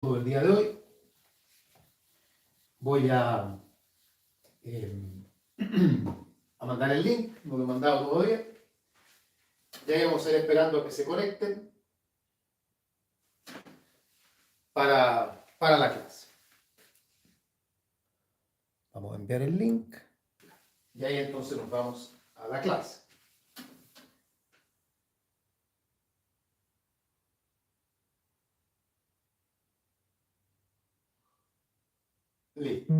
todo el día de hoy. Voy a mandar el link, no lo he mandado todavía. Ya vamos a ir esperando a que se conecten para la clase. Vamos a enviar el link y ahí entonces nos vamos a la clase. Listo.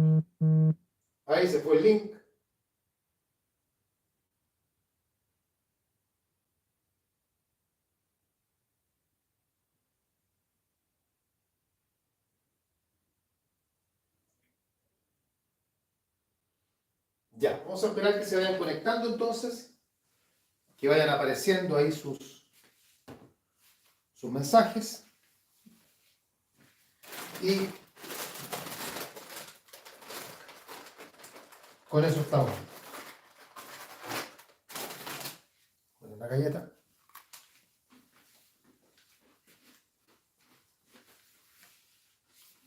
Ahí se fue el link. Ya, vamos a esperar que se vayan conectando entonces, que vayan apareciendo ahí sus mensajes. Y con eso estamos. Con una galleta.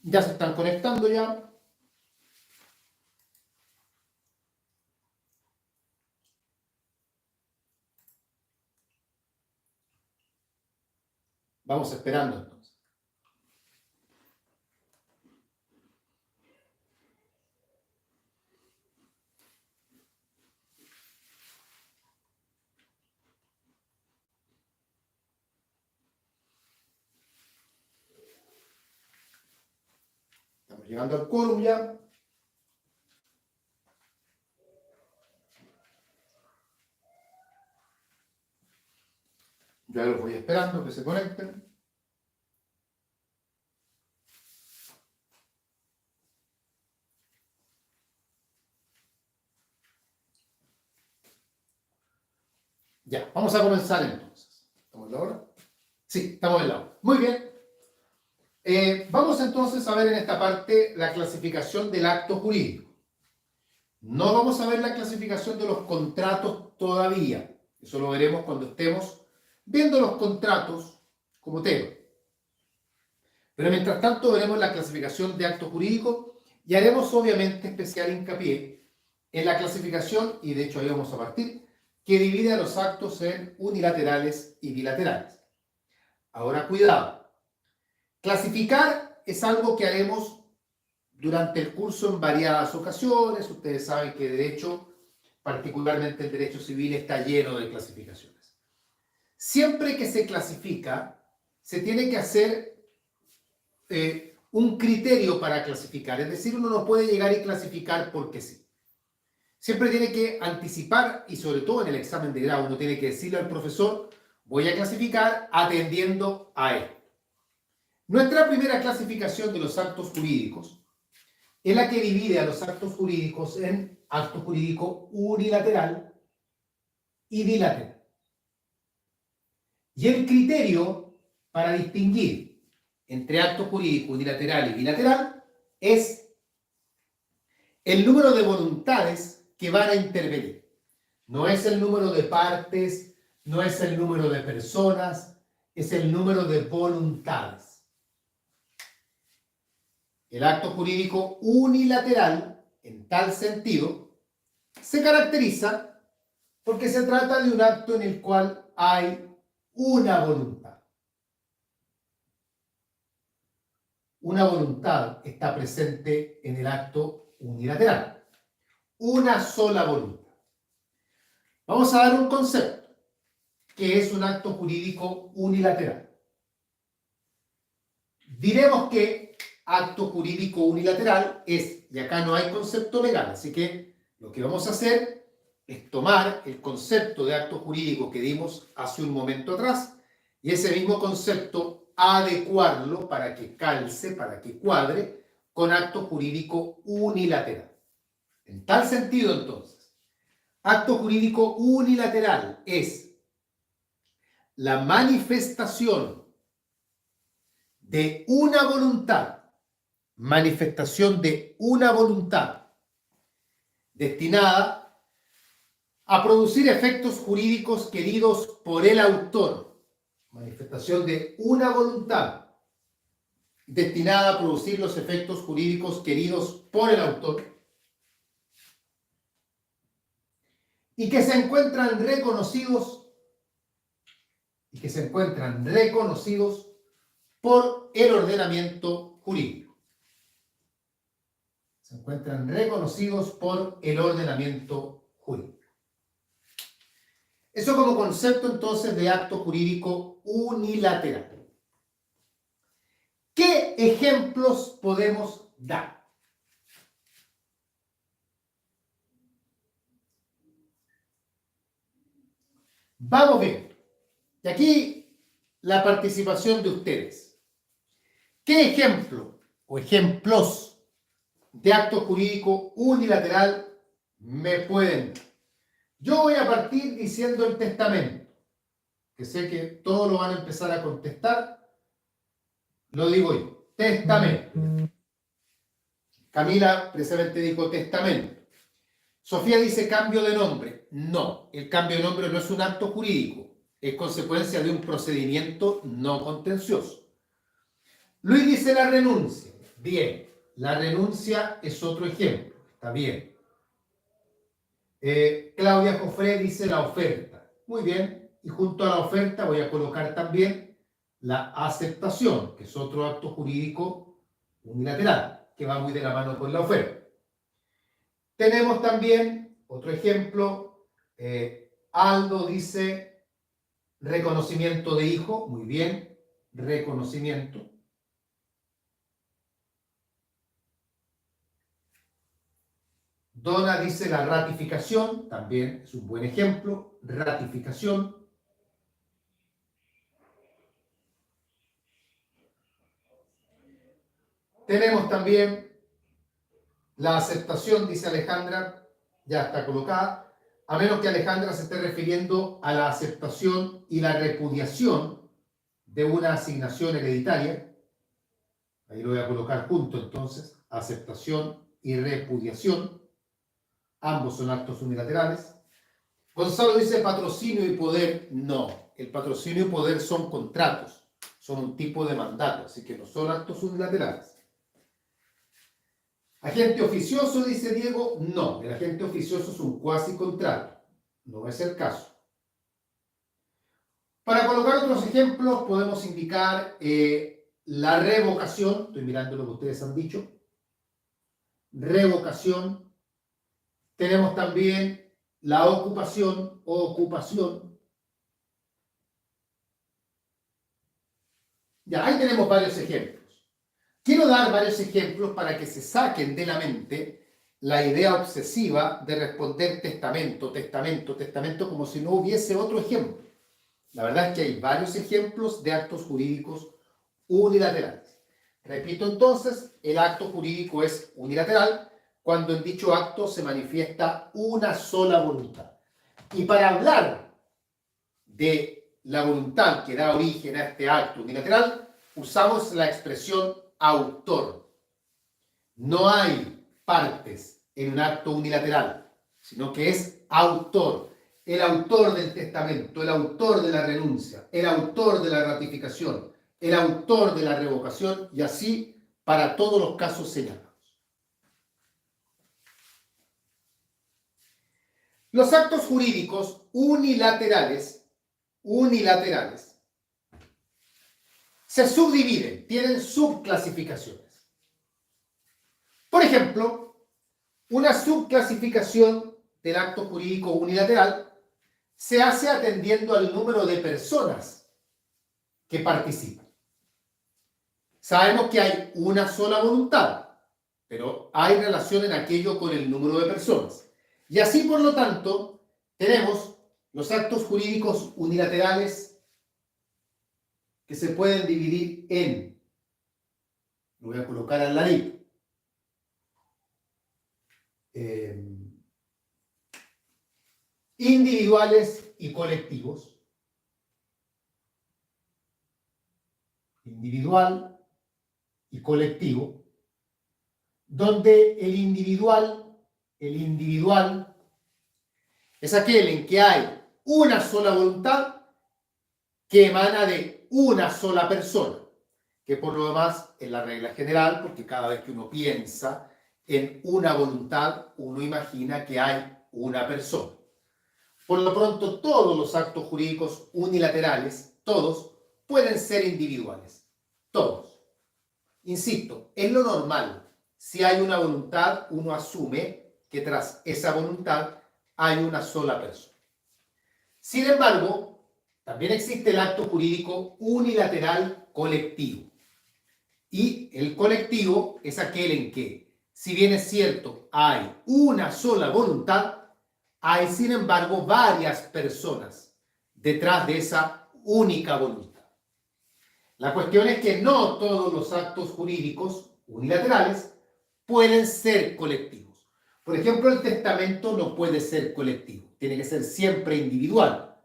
Ya se están conectando ya. Vamos esperando entonces. Estamos llegando al quórum ya. Ya los voy esperando que se conecten. Ya, vamos a comenzar entonces. ¿Estamos en la hora? Sí, estamos en la hora. Muy bien. Vamos entonces a ver en esta parte la clasificación del acto jurídico. No vamos a ver la clasificación de los contratos todavía. Eso lo veremos cuando estemos viendo los contratos como tema. Pero mientras tanto veremos la clasificación de acto jurídico y haremos obviamente especial hincapié en la clasificación, y de hecho ahí vamos a partir, que divide a los actos en unilaterales y bilaterales. Ahora cuidado, clasificar es algo que haremos durante el curso en variadas ocasiones. Ustedes saben que derecho, particularmente el derecho civil, está lleno de clasificaciones. Siempre que se clasifica, se tiene que hacer un criterio para clasificar, es decir, uno no puede llegar y clasificar porque sí. Siempre tiene que anticipar, y sobre todo en el examen de grado, uno tiene que decirle al profesor, voy a clasificar atendiendo a él. Nuestra primera clasificación de los actos jurídicos es la que divide a los actos jurídicos en acto jurídico unilateral y bilateral. Y el criterio para distinguir entre acto jurídico unilateral y bilateral es el número de voluntades que van a intervenir. No es el número de partes, no es el número de personas, es el número de voluntades. El acto jurídico unilateral, en tal sentido, se caracteriza porque se trata de un acto en el cual hay una voluntad. Una voluntad está presente en el acto unilateral. Una sola voluntad. Vamos a dar un concepto, que es un acto jurídico unilateral. Diremos que acto jurídico unilateral es, y acá no hay concepto legal, así que lo que vamos a hacer es tomar el concepto de acto jurídico que dimos hace un momento atrás y ese mismo concepto adecuarlo para que calce, para que cuadre con acto jurídico unilateral. En tal sentido, entonces, acto jurídico unilateral es la manifestación de una voluntad destinada a producir efectos jurídicos queridos por el autor. Manifestación de una voluntad destinada a producir los efectos jurídicos queridos por el autor y que se encuentran reconocidos por el ordenamiento jurídico. Se encuentran reconocidos por el ordenamiento jurídico. Eso como concepto entonces de acto jurídico unilateral. ¿Qué ejemplos podemos dar? Vamos bien. Y aquí la participación de ustedes. ¿Qué ejemplo o ejemplos de acto jurídico unilateral me pueden dar? Yo voy a partir diciendo el testamento, que sé que todos lo van a empezar a contestar. Lo digo yo. Testamento. Camila precisamente dijo testamento. Sofía dice cambio de nombre. No, el cambio de nombre no es un acto jurídico. Es consecuencia de un procedimiento no contencioso. Luis dice la renuncia. Bien, la renuncia es otro ejemplo. Está bien. Claudia Jofré dice la oferta. Muy bien. Y junto a la oferta voy a colocar también la aceptación, que es otro acto jurídico unilateral, que va muy de la mano con la oferta. Tenemos también otro ejemplo. Aldo dice reconocimiento de hijo. Muy bien. Reconocimiento. Donna dice la ratificación. También es un buen ejemplo. Ratificación. Tenemos también la aceptación, dice Alejandra, ya está colocada, a menos que Alejandra se esté refiriendo a la aceptación y la repudiación de una asignación hereditaria. Ahí lo voy a colocar junto entonces, aceptación y repudiación. Ambos son actos unilaterales. Gonzalo dice patrocinio y poder. No, el patrocinio y poder son contratos, son un tipo de mandato, así que no son actos unilaterales. Agente oficioso, dice Diego, no, el agente oficioso es un cuasi contrato, no es el caso. Para colocar otros ejemplos podemos indicar la revocación, estoy mirando lo que ustedes han dicho, revocación, tenemos también la ocupación o ocupación. Ya, ahí tenemos varios ejemplos. Quiero dar varios ejemplos para que se saquen de la mente la idea obsesiva de responder testamento, testamento, testamento, como si no hubiese otro ejemplo. La verdad es que hay varios ejemplos de actos jurídicos unilaterales. Repito entonces, el acto jurídico es unilateral cuando en dicho acto se manifiesta una sola voluntad. Y para hablar de la voluntad que da origen a este acto unilateral, usamos la expresión autor. No hay partes en un acto unilateral, sino que es autor. El autor del testamento, el autor de la renuncia, el autor de la ratificación, el autor de la revocación y así para todos los casos señalados. Los actos jurídicos unilaterales se subdividen, tienen subclasificaciones. Por ejemplo, una subclasificación del acto jurídico unilateral se hace atendiendo al número de personas que participan. Sabemos que hay una sola voluntad, pero hay relación en aquello con el número de personas. Y así, por lo tanto, tenemos los actos jurídicos unilaterales que se pueden dividir en, lo voy a colocar al ladito, individuales y colectivos. Individual y colectivo, donde el individual es aquel en que hay una sola voluntad que emana de una sola persona. que por lo demás es la regla general, porque cada vez que uno piensa en una voluntad, uno imagina que hay una persona. Por lo pronto, todos los actos jurídicos unilaterales, todos, pueden ser individuales. Todos. Insisto, es lo normal. Si hay una voluntad, uno asume que tras esa voluntad hay una sola persona. Sin embargo, también existe el acto jurídico unilateral colectivo. Y el colectivo es aquel en que, si bien es cierto, hay una sola voluntad, hay sin embargo varias personas detrás de esa única voluntad. La cuestión es que no todos los actos jurídicos unilaterales pueden ser colectivos. Por ejemplo, el testamento no puede ser colectivo, tiene que ser siempre individual.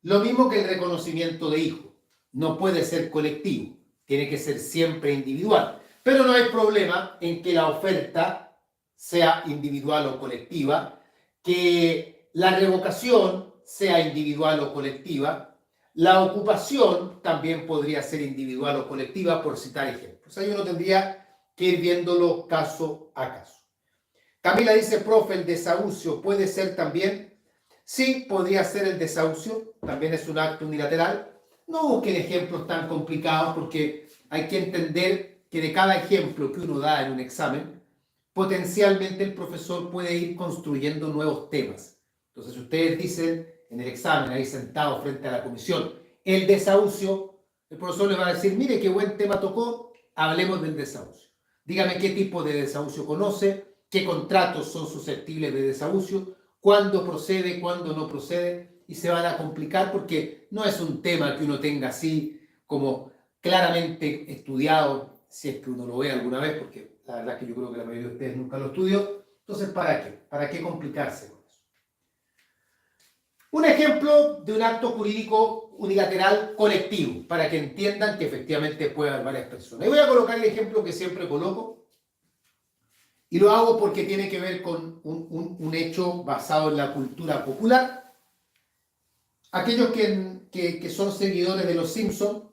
Lo mismo que el reconocimiento de hijo, no puede ser colectivo, tiene que ser siempre individual. Pero no hay problema en que la oferta sea individual o colectiva, que la revocación sea individual o colectiva, la ocupación también podría ser individual o colectiva, por citar ejemplos. Ahí uno tendría que ir viéndolo caso a caso. Camila dice, profe, ¿el desahucio puede ser también? Sí, podría ser el desahucio, también es un acto unilateral. No busquen ejemplos tan complicados porque hay que entender que de cada ejemplo que uno da en un examen, potencialmente el profesor puede ir construyendo nuevos temas. Entonces, si ustedes dicen en el examen, ahí sentado frente a la comisión, el desahucio, el profesor les va a decir, mire qué buen tema tocó, hablemos del desahucio. Dígame qué tipo de desahucio conoce, qué contratos son susceptibles de desahucio, cuándo procede, cuándo no procede, y se van a complicar porque no es un tema que uno tenga así como claramente estudiado, si es que uno lo ve alguna vez, porque la verdad es que yo creo que la mayoría de ustedes nunca lo estudió. Entonces, ¿para qué? ¿Para qué complicarse con eso? Un ejemplo de un acto jurídico unilateral colectivo, para que entiendan que efectivamente puede haber varias personas. Y voy a colocar el ejemplo que siempre coloco, y lo hago porque tiene que ver con un hecho basado en la cultura popular. Aquellos que son seguidores de Los Simpsons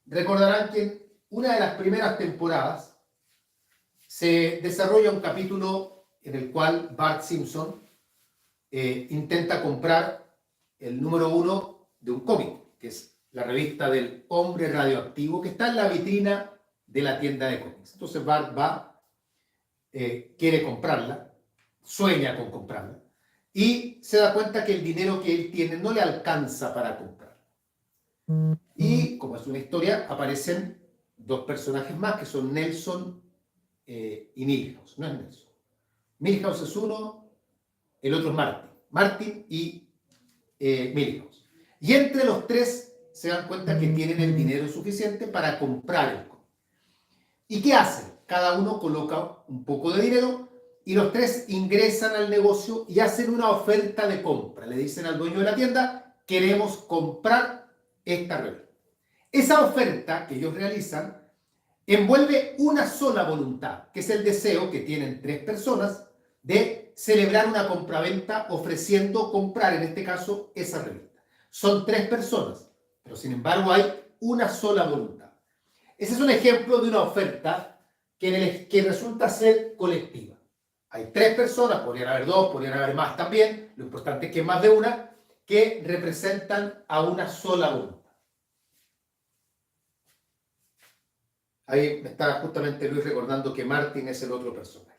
recordarán que en una de las primeras temporadas se desarrolla un capítulo en el cual Bart Simpson intenta comprar el número 1 de un cómic, que es la revista del hombre radioactivo, que está en la vitrina de la tienda de cómics. Entonces Bart va, quiere comprarla, sueña con comprarla, y se da cuenta que el dinero que él tiene no le alcanza para comprarla. Y como es una historia, aparecen dos personajes más, que son Nelson y Milhouse. No es Nelson. Milhouse es uno, el otro es Martin. Martin y Milhouse. Y entre los tres se dan cuenta que tienen el dinero suficiente para comprar el cómic. ¿Y qué hacen? Cada uno coloca un poco de dinero y los tres ingresan al negocio y hacen una oferta de compra. Le dicen al dueño de la tienda, queremos comprar esta revista. Esa oferta que ellos realizan envuelve una sola voluntad, que es el deseo que tienen tres personas de celebrar una compraventa ofreciendo comprar, en este caso, esa revista. Son tres personas, pero sin embargo hay una sola voluntad. Ese es un ejemplo de una oferta que resulta ser colectiva. Hay tres personas, podrían haber dos, podrían haber más también, lo importante es que más de una, que representan a una sola voluntad. Ahí me está justamente Luis recordando que Martin es el otro personaje.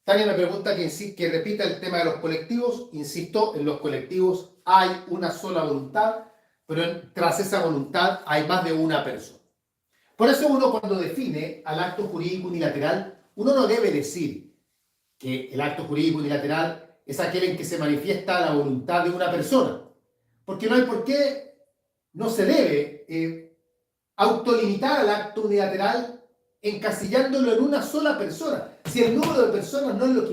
Tania me pregunta que repita el tema de los colectivos. Insisto, en los colectivos hay una sola voluntad, pero tras esa voluntad hay más de una persona. Por eso uno cuando define al acto jurídico unilateral, uno no debe decir que el acto jurídico unilateral es aquel en que se manifiesta la voluntad de una persona, porque no hay por qué, no se debe autolimitar al acto unilateral encasillándolo en una sola persona. Si el número de personas no es lo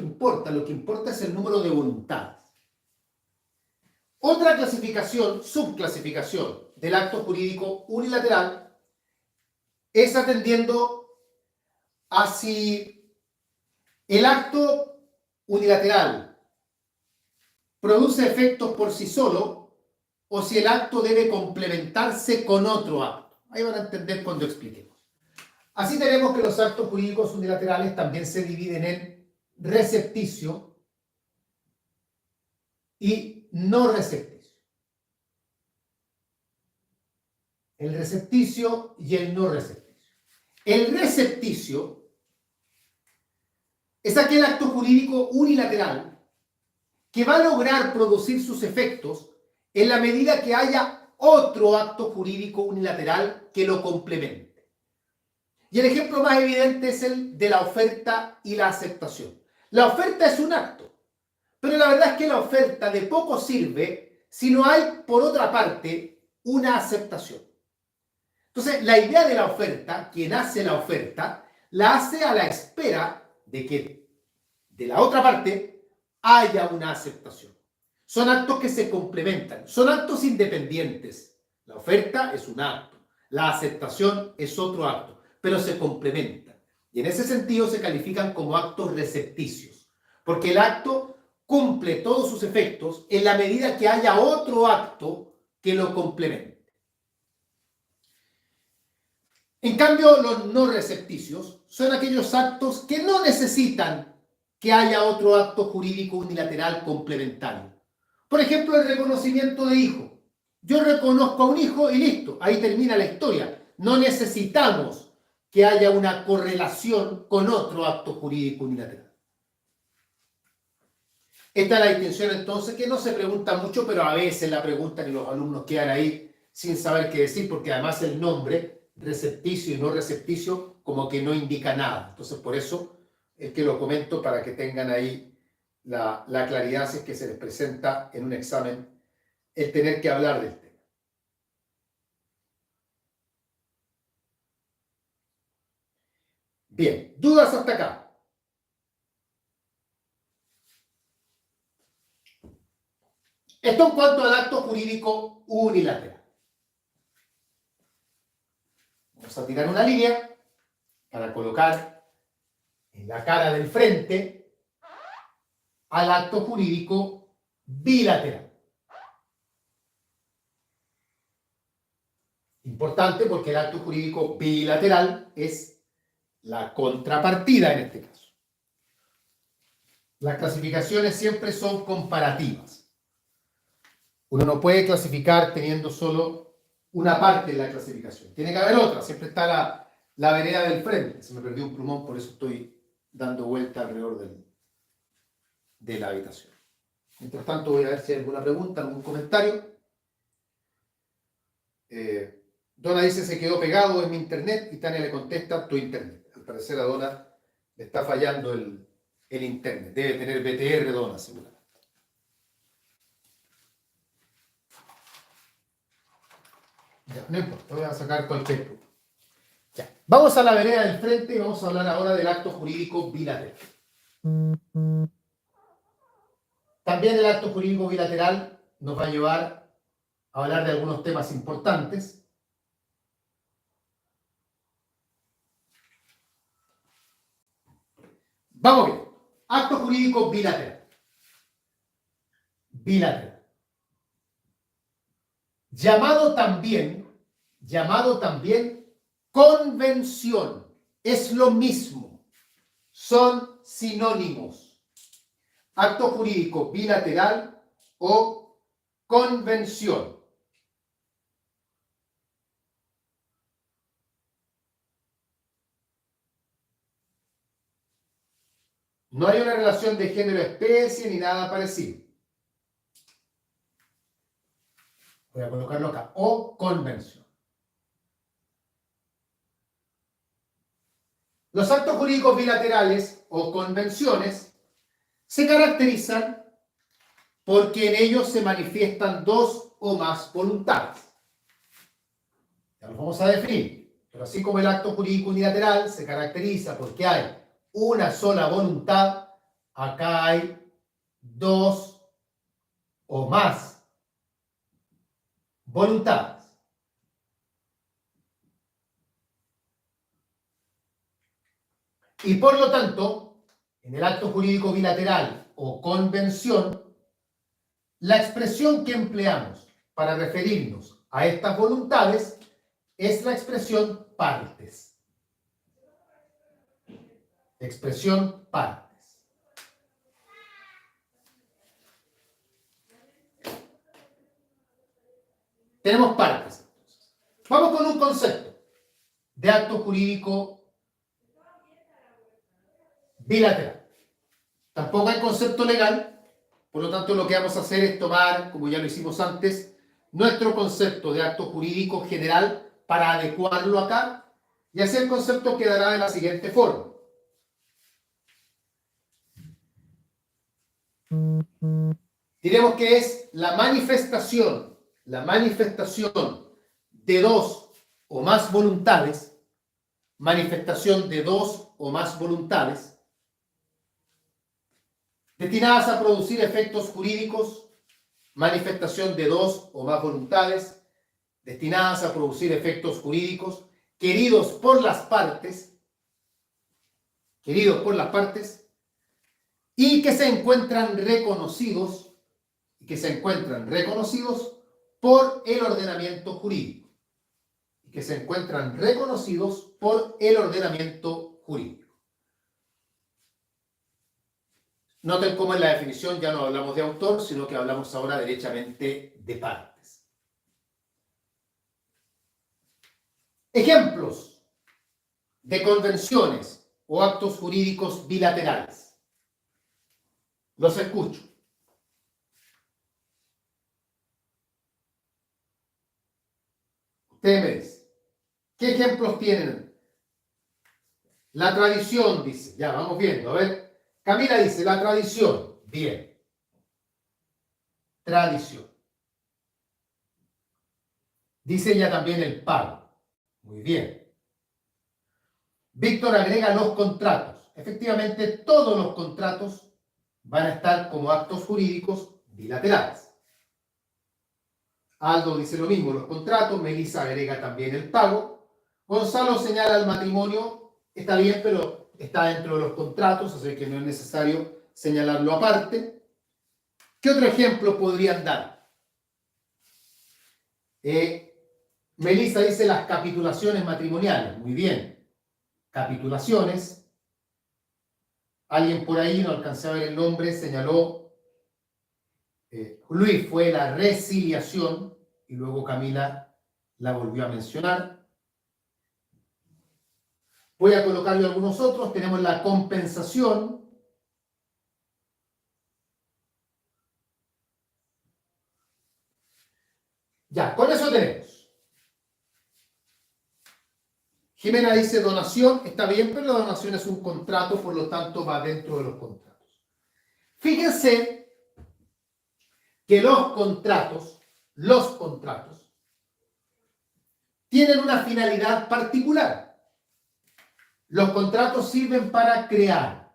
que importa es el número de voluntades. Otra clasificación, subclasificación del acto jurídico unilateral es atendiendo a si el acto unilateral produce efectos por sí solo o si el acto debe complementarse con otro acto. Ahí van a entender cuando expliquemos. Así tenemos que los actos jurídicos unilaterales también se dividen en recepticio y no recepticio. El recepticio y el no recepticio. El recepticio es aquel acto jurídico unilateral que va a lograr producir sus efectos en la medida que haya otro acto jurídico unilateral que lo complemente. Y el ejemplo más evidente es el de la oferta y la aceptación. La oferta es un acto, pero la verdad es que la oferta de poco sirve si no hay, por otra parte, una aceptación. Entonces, la idea de la oferta, quien hace la oferta, la hace a la espera de que de la otra parte haya una aceptación. Son actos que se complementan, son actos independientes. La oferta es un acto, la aceptación es otro acto, pero se complementan. Y en ese sentido se califican como actos recepticios, porque el acto cumple todos sus efectos en la medida que haya otro acto que lo complemente. En cambio, los no recepticios son aquellos actos que no necesitan que haya otro acto jurídico unilateral complementario. Por ejemplo, el reconocimiento de hijo. Yo reconozco a un hijo y listo, ahí termina la historia. No necesitamos que haya una correlación con otro acto jurídico unilateral. Esta es la distinción entonces que no se pregunta mucho, pero a veces la preguntan y los alumnos quedan ahí sin saber qué decir, porque además el nombre, recepticio y no recepticio, como que no indica nada. Entonces por eso es que lo comento para que tengan ahí la claridad si es que se les presenta en un examen el tener que hablar del tema. Bien, ¿dudas hasta acá? Esto en cuanto al acto jurídico unilateral. Vamos a tirar una línea para colocar en la cara del frente al acto jurídico bilateral. Importante porque el acto jurídico bilateral es la contrapartida en este caso. Las clasificaciones siempre son comparativas. Uno no puede clasificar teniendo solo una parte de la clasificación. Tiene que haber otra. Siempre está la vereda del frente. Se me perdió un plumón, por eso estoy dando vuelta alrededor de la habitación. Mientras tanto, voy a ver si hay alguna pregunta, algún comentario. Donna dice, se quedó pegado en mi internet, y Tania le contesta, tu internet. Al parecer a Donna le está fallando el internet. Debe tener BTR Donna, seguramente. Ya, no importa, voy a sacar cualquier punto. Ya. Vamos a la vereda del frente y vamos a hablar ahora del acto jurídico bilateral. También el acto jurídico bilateral nos va a llevar a hablar de algunos temas importantes. Vamos bien. Acto jurídico bilateral. Bilateral. Llamado también convención. Es lo mismo. Son sinónimos. Acto jurídico bilateral o convención. No hay una relación de género-especie ni nada parecido. Voy a colocarlo acá. O convención. Los actos jurídicos bilaterales o convenciones se caracterizan porque en ellos se manifiestan dos o más voluntades. Ya los vamos a definir. Pero así como el acto jurídico unilateral se caracteriza porque hay una sola voluntad, acá hay dos o más voluntades. Y por lo tanto, en el acto jurídico bilateral o convención, la expresión que empleamos para referirnos a estas voluntades es la expresión partes. Expresión partes. Tenemos partes. Vamos con un concepto de acto jurídico bilateral. Tampoco hay concepto legal, por lo tanto lo que vamos a hacer es tomar, como ya lo hicimos antes, nuestro concepto de acto jurídico general para adecuarlo acá, y así el concepto quedará de la siguiente forma. Diremos que es la manifestación de dos o más voluntades, destinadas a producir efectos jurídicos, manifestación de dos o más voluntades, destinadas a producir efectos jurídicos, queridos por las partes, y que se encuentran reconocidos, por el ordenamiento jurídico. Noten cómo en la definición ya no hablamos de autor, sino que hablamos ahora derechamente de partes. Ejemplos de convenciones o actos jurídicos bilaterales. Los escucho. Ustedes me dicen, ¿qué ejemplos tienen? La tradición dice, ya vamos viendo, a ver. Camila dice, la tradición. Bien. Tradición. Dice ella también el pago. Muy bien. Víctor agrega los contratos. Efectivamente, todos los contratos van a estar como actos jurídicos bilaterales. Aldo dice lo mismo, los contratos. Melissa agrega también el pago. Gonzalo señala el matrimonio. Está bien, pero está dentro de los contratos, así que no es necesario señalarlo aparte. ¿Qué otro ejemplo podrían dar? Melissa dice las capitulaciones matrimoniales. Muy bien. Capitulaciones. Alguien por ahí, no alcancé a ver el nombre, señaló, Luis, fue la resiliación, y luego Camila la volvió a mencionar. Voy a colocarle algunos otros. Tenemos la compensación. Ya, con eso tenemos. Jimena dice donación. Está bien, pero la donación es un contrato, por lo tanto va dentro de los contratos. Fíjense que los contratos tienen una finalidad particular. Los contratos sirven para crear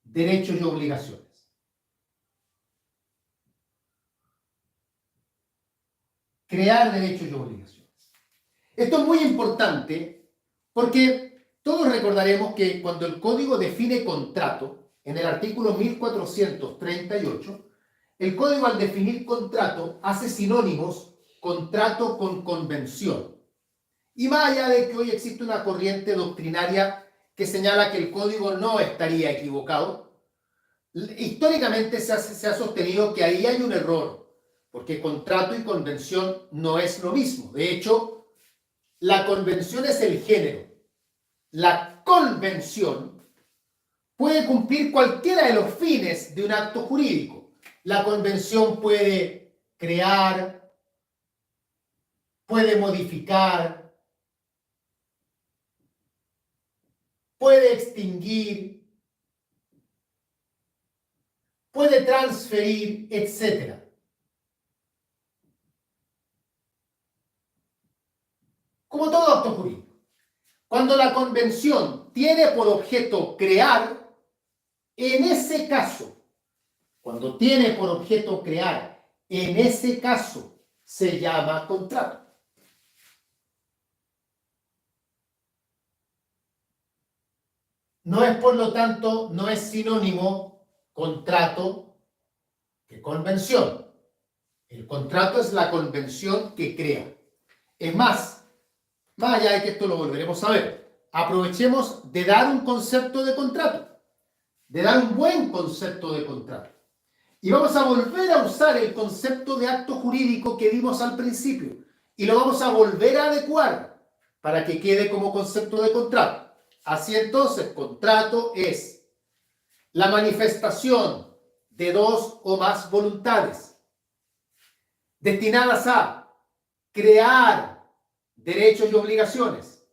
derechos y obligaciones. Crear derechos y obligaciones. Esto es muy importante porque todos recordaremos que cuando el código define contrato, en el artículo 1438, el código al definir contrato hace sinónimos contrato con convención. Y más allá de que hoy existe una corriente doctrinaria que señala que el código no estaría equivocado, históricamente se ha sostenido que ahí hay un error, porque contrato y convención no es lo mismo. De hecho, la convención es el género. La convención puede cumplir cualquiera de los fines de un acto jurídico. La convención puede crear, puede modificar, puede extinguir, puede transferir, etc. Como todo acto jurídico. Cuando la convención tiene por objeto crear, en ese caso, se llama contrato. No es, por lo tanto, no es sinónimo contrato que convención. El contrato es la convención que crea. Es más, más allá de que esto lo volveremos a ver, aprovechemos de dar un concepto de contrato, de dar un buen concepto de contrato. Y vamos a volver a usar el concepto de acto jurídico que dimos al principio y lo vamos a volver a adecuar para que quede como concepto de contrato. Así entonces, contrato es la manifestación de dos o más voluntades destinadas a crear derechos y obligaciones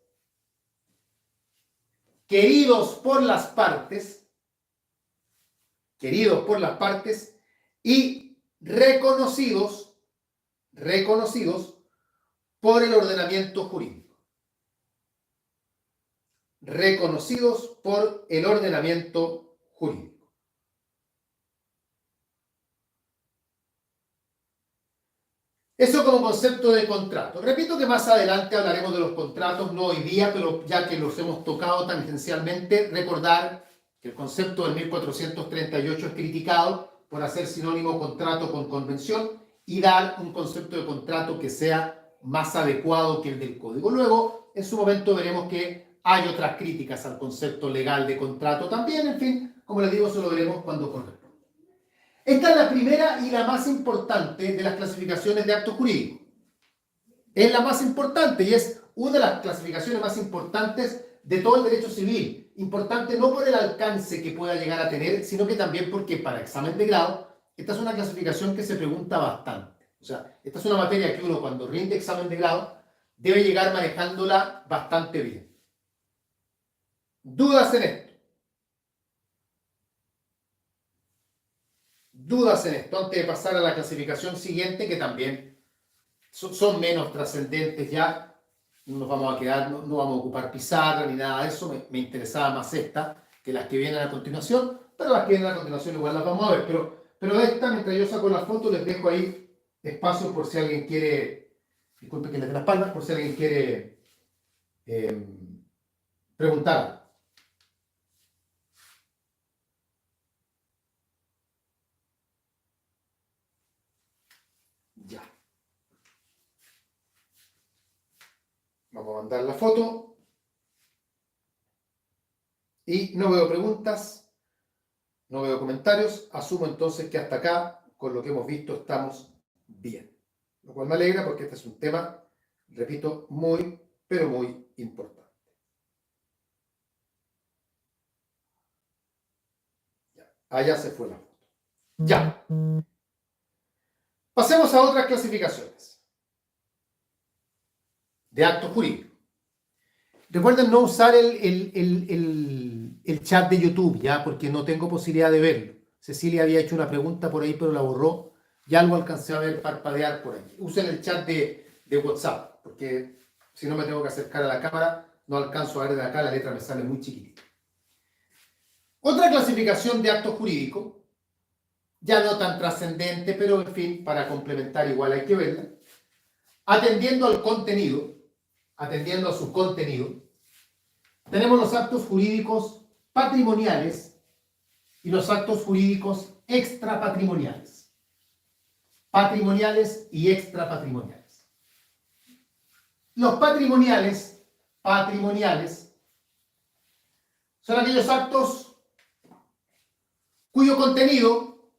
queridos por las partes y reconocidos por el ordenamiento jurídico. Reconocidos por el ordenamiento jurídico. Eso como concepto de contrato. Repito que más adelante hablaremos de los contratos, no hoy día, pero ya que los hemos tocado tangencialmente, recordar que el concepto del 1438 es criticado por hacer sinónimo contrato con convención y dar un concepto de contrato que sea más adecuado que el del código. Luego, en su momento veremos que hay otras críticas al concepto legal de contrato también, en fin, como les digo, eso lo veremos cuando corresponda. Esta es la primera y la más importante de las clasificaciones de actos jurídicos. Es la más importante y es una de las clasificaciones más importantes de todo el derecho civil. Importante no por el alcance que pueda llegar a tener, sino que también porque para examen de grado, esta es una clasificación que se pregunta bastante. O sea, esta es una materia que uno cuando rinde examen de grado debe llegar manejándola bastante bien. ¿Dudas en esto? Dudas en esto antes de pasar a la clasificación siguiente, que también son menos trascendentes ya. No nos vamos a quedar, no vamos a ocupar pizarra ni nada de eso. Me interesaba más esta que las que vienen a continuación, pero las que vienen a continuación igual las vamos a ver. Pero esta, mientras yo saco la foto, les dejo ahí espacio por si alguien quiere, disculpe que les dé la espalda, por si alguien quiere preguntar. Ya. Vamos a mandar la foto. Y no veo preguntas, no veo comentarios. Asumo entonces que hasta acá, con lo que hemos visto, estamos bien. Lo cual me alegra porque este es un tema, repito, muy, pero muy importante. Ya. Allá se fue la foto. Ya. Pasemos a otras clasificaciones de actos jurídicos. Recuerden no usar el chat de YouTube, ¿ya? Porque no tengo posibilidad de verlo. Cecilia había hecho una pregunta por ahí, pero la borró. Ya algo alcancé a ver parpadear por ahí. Usen el chat de WhatsApp, porque si no me tengo que acercar a la cámara, no alcanzo a ver de acá, la letra me sale muy chiquitita. Otra clasificación de actos jurídicos, ya no tan trascendente, pero en fin, para complementar igual hay que verla. Atendiendo a su contenido, tenemos los actos jurídicos patrimoniales y los actos jurídicos extrapatrimoniales. Patrimoniales y extrapatrimoniales. Los patrimoniales son aquellos actos cuyo contenido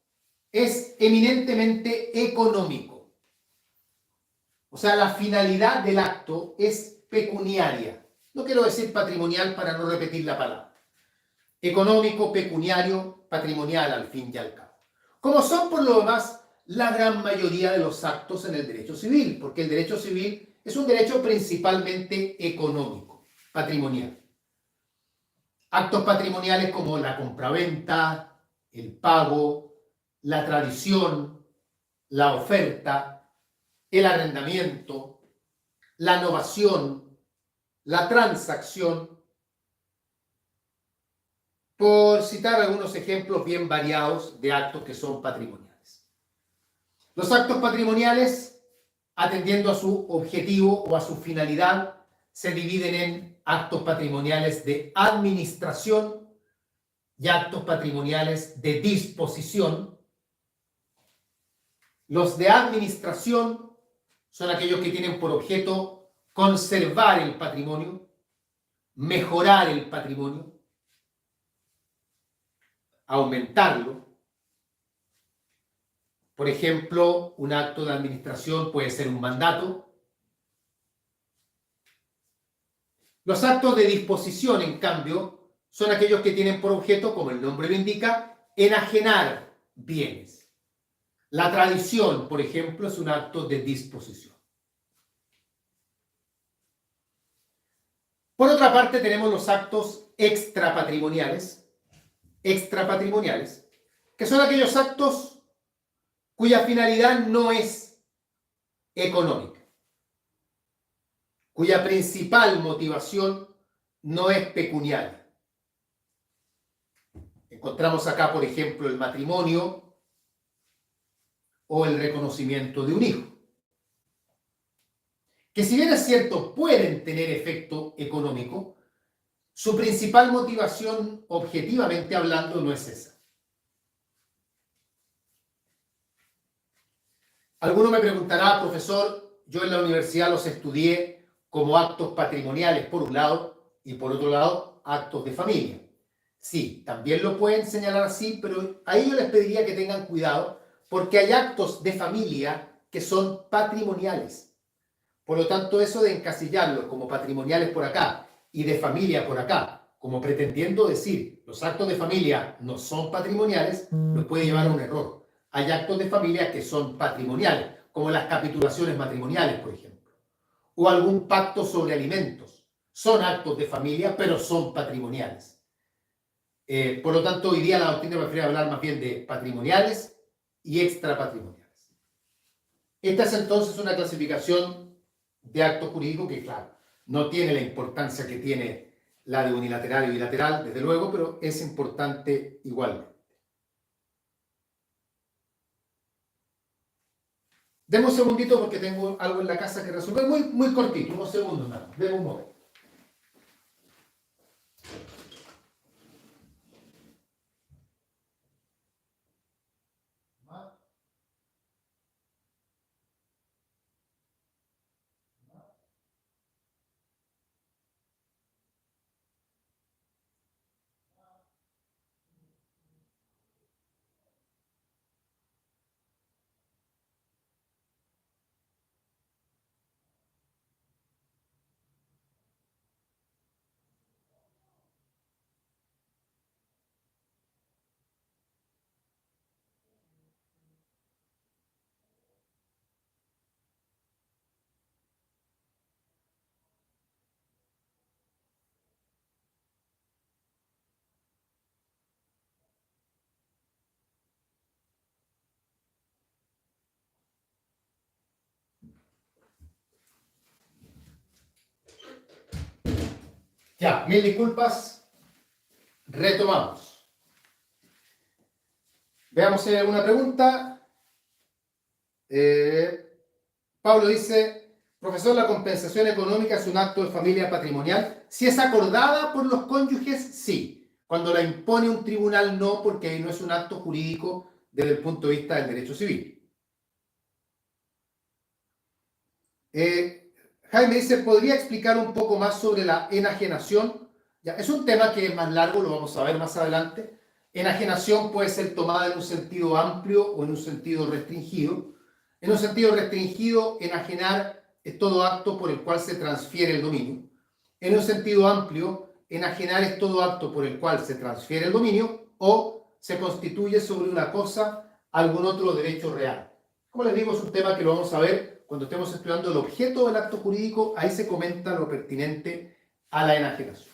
es eminentemente económico. O sea, la finalidad del acto es pecuniaria. No quiero decir patrimonial para no repetir la palabra. Económico, pecuniario, patrimonial al fin y al cabo. Como son por lo demás la gran mayoría de los actos en el derecho civil, porque el derecho civil es un derecho principalmente económico, patrimonial. Actos patrimoniales como la compraventa, el pago, la tradición, la oferta, el arrendamiento, la novación, la transacción, por citar algunos ejemplos bien variados de actos que son patrimoniales. Los actos patrimoniales, atendiendo a su objetivo o a su finalidad, se dividen en actos patrimoniales de administración y actos patrimoniales de disposición. Los de administración son aquellos que tienen por objeto conservar el patrimonio, mejorar el patrimonio, aumentarlo. Por ejemplo, un acto de administración puede ser un mandato. Los actos de disposición, en cambio, son aquellos que tienen por objeto, como el nombre lo indica, enajenar bienes. La tradición, por ejemplo, es un acto de disposición. Por otra parte, tenemos los actos extrapatrimoniales, que son aquellos actos cuya finalidad no es económica, cuya principal motivación no es pecuniaria. Encontramos acá, por ejemplo, el matrimonio o el reconocimiento de un hijo, que si bien es cierto pueden tener efecto económico, su principal motivación, objetivamente hablando, no es esa. Alguno me preguntará, profesor, yo en la universidad los estudié como actos patrimoniales por un lado y por otro lado actos de familia. Sí, también lo pueden señalar así, pero ahí yo les pediría que tengan cuidado porque hay actos de familia que son patrimoniales. Por lo tanto, eso de encasillarlos como patrimoniales por acá y de familia por acá, como pretendiendo decir los actos de familia no son patrimoniales, nos puede llevar a un error. Hay actos de familia que son patrimoniales, como las capitulaciones matrimoniales, por ejemplo, o algún pacto sobre alimentos. Son actos de familia, pero son patrimoniales. Por lo tanto, hoy día la doctrina prefiere hablar más bien de patrimoniales y extrapatrimoniales. Esta es entonces una clasificación de actos jurídicos que, claro, no tiene la importancia que tiene la de unilateral y bilateral, desde luego, pero es importante igualmente. Deme un segundito porque tengo algo en la casa que resolver. Muy cortito, unos segundos nada más. Deme un momento. Ya, mil disculpas. Retomamos. Veamos si hay alguna pregunta. Pablo dice, profesor, la compensación económica es un acto de familia patrimonial. Si es acordada por los cónyuges, sí. Cuando la impone un tribunal, no, porque ahí no es un acto jurídico desde el punto de vista del derecho civil. Jaime dice, ¿podría explicar un poco más sobre la enajenación? Ya, es un tema que es más largo, lo vamos a ver más adelante. Enajenación puede ser tomada en un sentido amplio o en un sentido restringido. En un sentido restringido, enajenar es todo acto por el cual se transfiere el dominio. En un sentido amplio, enajenar es todo acto por el cual se transfiere el dominio o se constituye sobre una cosa algún otro derecho real. Como les digo, es un tema que lo vamos a ver cuando estemos estudiando el objeto del acto jurídico. Ahí se comenta lo pertinente a la enajenación.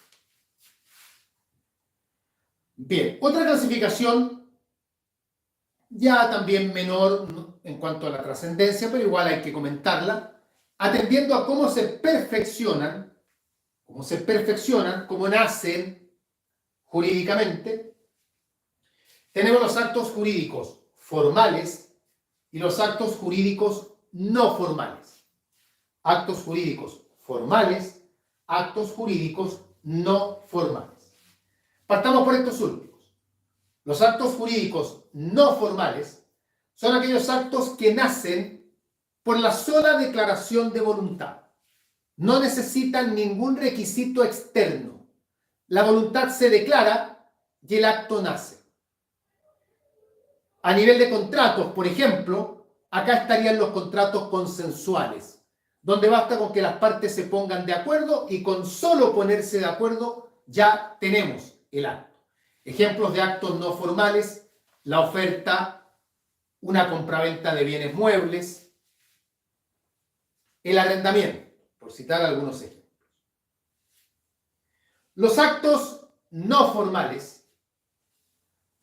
Bien, otra clasificación ya también menor en cuanto a la trascendencia, pero igual hay que comentarla, atendiendo a cómo se perfeccionan, cómo nacen jurídicamente. Tenemos los actos jurídicos formales y los actos jurídicos no formales. Actos jurídicos formales, actos jurídicos no formales. Partamos por estos últimos. Los actos jurídicos no formales son aquellos actos que nacen por la sola declaración de voluntad. no necesitan ningún requisito externo. La voluntad se declara y el acto nace. A nivel de contratos, por ejemplo, acá estarían los contratos consensuales, donde basta con que las partes se pongan de acuerdo y con solo ponerse de acuerdo ya tenemos el acto. Ejemplos de actos no formales: la oferta, una compraventa de bienes muebles, el arrendamiento, por citar algunos ejemplos. Los actos no formales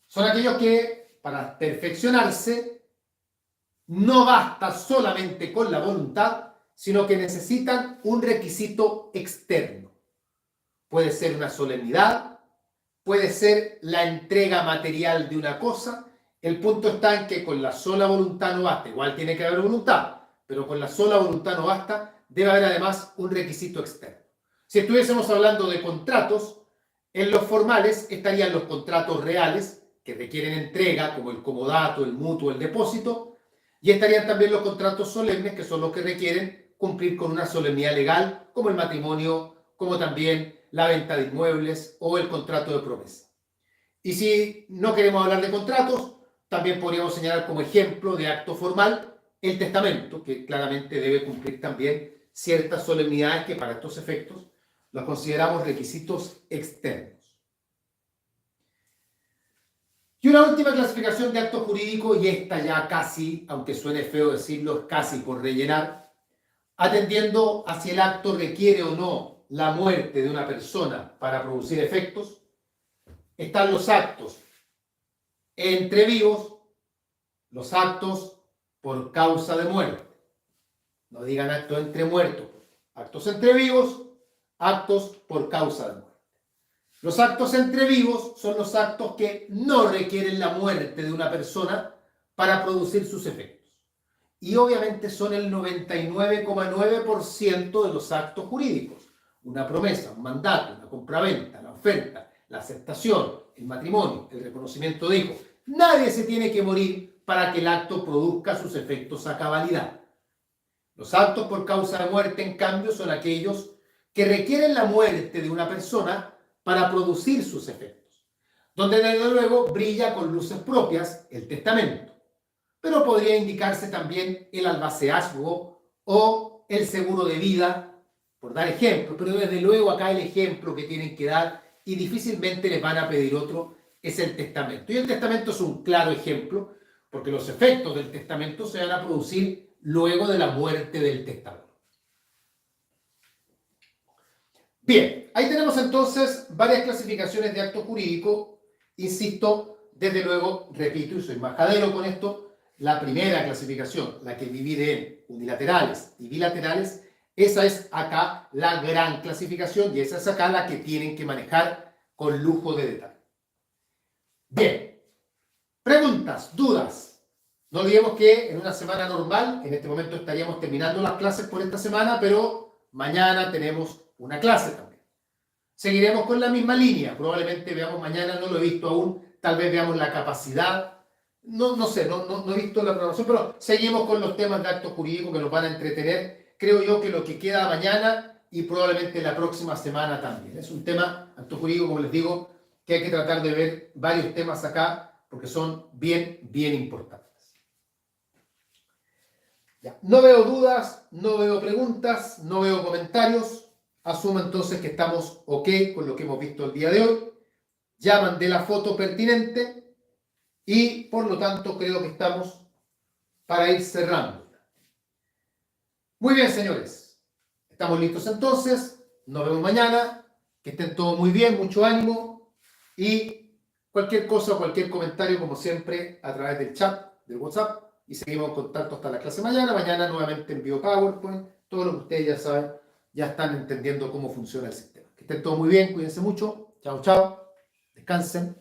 son aquellos que, para perfeccionarse, no basta solamente con la voluntad, sino que necesitan un requisito externo. Puede ser una solemnidad, puede ser la entrega material de una cosa. El punto está en que con la sola voluntad no basta. Igual tiene que haber voluntad, pero con la sola voluntad no basta. Debe haber además un requisito externo. Si estuviésemos hablando de contratos, en los formales estarían los contratos reales, que requieren entrega, como el comodato, el mutuo, el depósito, y estarían también los contratos solemnes, que son los que requieren cumplir con una solemnidad legal, como el matrimonio, como también la venta de inmuebles o el contrato de promesa. Y si no queremos hablar de contratos, también podríamos señalar como ejemplo de acto formal el testamento, que claramente debe cumplir también ciertas solemnidades que para estos efectos los consideramos requisitos externos. Y una última clasificación de acto jurídico, y esta ya casi, aunque suene feo decirlo, es casi por rellenar, atendiendo a si el acto requiere o no la muerte de una persona para producir efectos, están los actos entre vivos, los actos por causa de muerte. No digan actos entre muertos, actos entre vivos, actos por causa de muerte. Los actos entre vivos son los actos que no requieren la muerte de una persona para producir sus efectos. Y obviamente son el 99,9% de los actos jurídicos. Una promesa, un mandato, una compraventa, la oferta, la aceptación, el matrimonio, el reconocimiento de hijos. Nadie se tiene que morir para que el acto produzca sus efectos a cabalidad. Los actos por causa de muerte, en cambio, son aquellos que requieren la muerte de una persona para producir sus efectos, donde desde luego brilla con luces propias el testamento, pero podría indicarse también el albaceazgo o el seguro de vida, por dar ejemplo, pero desde luego acá el ejemplo que tienen que dar, y difícilmente les van a pedir otro, es el testamento. Y el testamento es un claro ejemplo, porque los efectos del testamento se van a producir luego de la muerte del testador. Bien, ahí tenemos entonces varias clasificaciones de acto jurídico. Insisto, desde luego, repito y soy majadero con esto, la primera clasificación, la que divide en unilaterales y bilaterales, esa es acá la gran clasificación y esa es acá la que tienen que manejar con lujo de detalle. Bien, preguntas, dudas. No olvidemos que en una semana normal, en este momento estaríamos terminando las clases por esta semana, pero mañana tenemos una clase también. Seguiremos con la misma línea, probablemente veamos mañana, no lo he visto aún, tal vez veamos la capacidad, no sé, no he visto la programación, pero seguimos con los temas de acto jurídico que nos van a entretener, creo yo que lo que queda mañana y probablemente la próxima semana también. Es un tema, acto jurídico, como les digo, que hay que tratar de ver varios temas acá, porque son bien importantes. Ya. No veo dudas, no veo preguntas, no veo comentarios. Asumo entonces que estamos ok con lo que hemos visto el día de hoy. Ya mandé la foto pertinente y por lo tanto creo que estamos para ir cerrando. Muy bien, señores. Estamos listos entonces. Nos vemos mañana. Que estén todos muy bien, mucho ánimo y cualquier cosa, cualquier comentario, como siempre, a través del chat, del WhatsApp. Y seguimos en contacto hasta la clase mañana. Mañana nuevamente envío PowerPoint. Todo lo que ustedes ya saben, ya están entendiendo cómo funciona el sistema. Que estén todos muy bien, cuídense mucho. Chao, chao. Descansen.